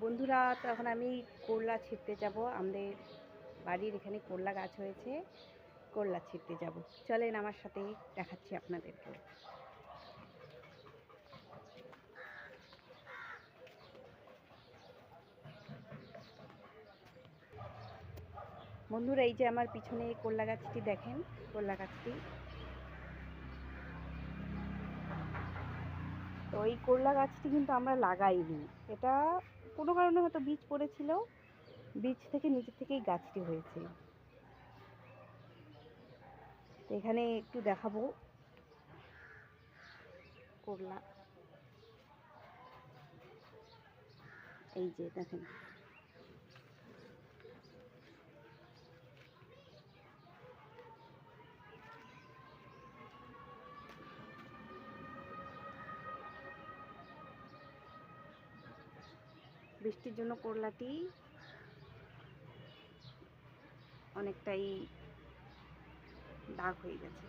বন্ধুরা, তো এখন আমি করলা ছিঁড়তে যাব। আমাদের বাড়ির এখানে করলা গাছ হয়েছে, করলা ছিঁড়তে যাব। চলেন আমার সাথে, দেখাচ্ছি আপনাদেরকে। বন্ধুরা, এই যে আমার পিছনে করলা গাছটি দেখেন, করলা গাছটি। তো এই করলা গাছটি কিন্তু আমরা লাগাইনি, এটা কোনো কারণে হয়তো বীজ পড়েছিল, বীজ থেকে নিচে থেকেই গাছটি হয়েছে। তো এখানে একটু দেখাবো করলা, এই যে দেখেন। বৃষ্টির জন্য করলাটি অনেকটাই দাগ হয়ে গেছে,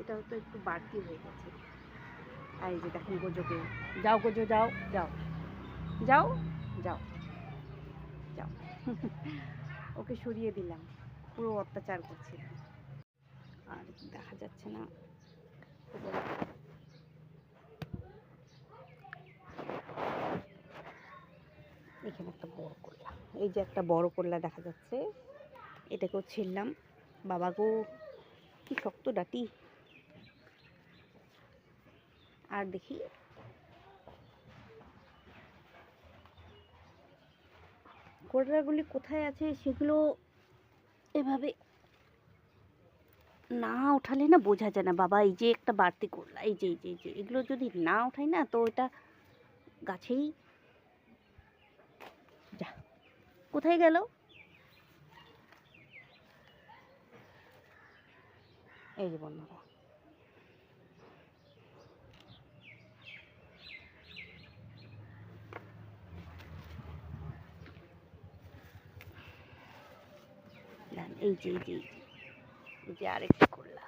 এটা হয়তো একটু বাড়তি হয়ে গেছে। আর এই যে দেখেন গোজোকে, যাও গোজো, যাও যাও যাও যাও যাও ওকে সরিয়ে দিলাম, পুরো অত্যাচার করছিল। আর দেখা যাচ্ছে না, এখানে একটা বড় করলা, এই যে একটা বড় করলা দেখা যাচ্ছে, এটাকেও ছিললাম। বাবা গো, কি শক্ত ডাটি। আর দেখি করলাগুলি কোথায় আছে, সেগুলো এভাবে না উঠালে না বোঝা যায় না। বাবা, এই যে একটা বাড়তি করলা, এই যে এই যে এই যে এগুলো যদি না উঠাই না, তো এটা গাছেই যা, কোথায় গেল? এই যে বন্ধুরা, এই যে এই যে এই যে আরেকটা করলা।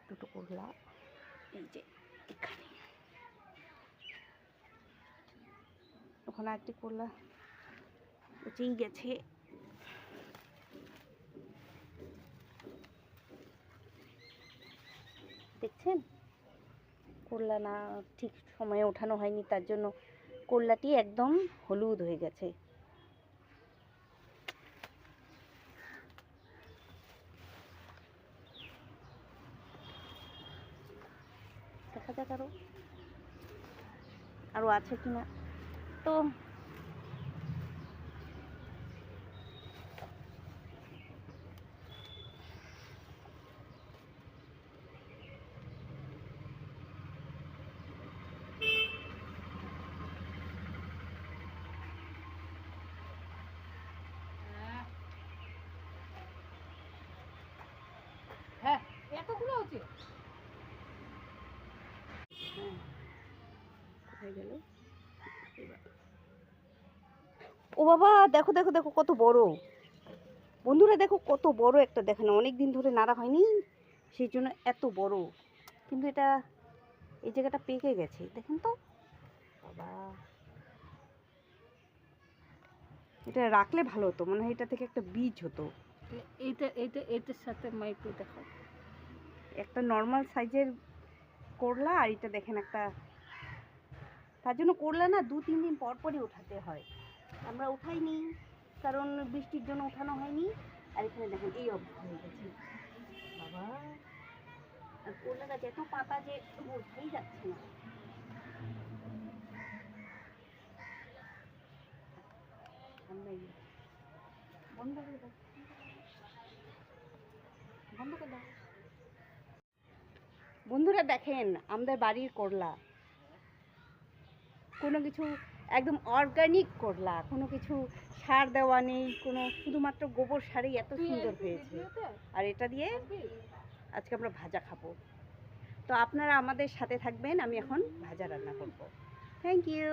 দুটো করলা এই যে এখানে, ওখানে একটি করলা উঠেই গেছে। দেখছেন, করলা না ঠিক সময়ে ওঠানো হয়নি, তার জন্য করলাটি একদম হলুদ হয়ে গেছে। দেখা যাক আরো আছে কিনা। তো হ্যাঁ, এতগুলো আছে। হ্যাঁ, কোথায় গেল? ও বাবা, দেখো দেখো দেখো কত বড়। বন্ধুরা দেখো কত বড় একটা, দেখেন অনেক দিন ধরে নাড়া হয়নি, সেই জন্য এত বড়। কিন্তু এটা এই জায়গাটা পেকে গেছে, দেখেন তো। বাবা, এটা রাখলে ভালো হতো, মনে হয় এটা থেকে একটা বীজ হতো। এটার সাথে একটু দেখো, একটা নর্মাল সাইজের করলা, আর এটা দেখেন একটা। তার জন্য করলা না 2-3 দিন পর পরই উঠাতে হয়। আমরা উঠাইনি, কারণ বৃষ্টির জন্য উঠানো হয়নি। আর এখানে দেখেন এই অবস্থা হয়ে গেছে। বাবা, আর করলা গাছ এত পাতা যে বোঝাই যাচ্ছে না। বন্ধ করে দাও, বন্ধ করে দাও। বন্ধুরা দেখেন, আমাদের বাড়ির করলা, কোনো কিছু একদম অর্গানিক করলা, কোনো কিছু সার দেওয়া নেই, কোনো শুধুমাত্র গোবর সারেই এত সুন্দর হয়েছে। আর এটা দিয়ে আজকে আমরা ভাজা খাবো। তো আপনারা আমাদের সাথে থাকবেন, আমি এখন ভাজা রান্না করব। Thank you.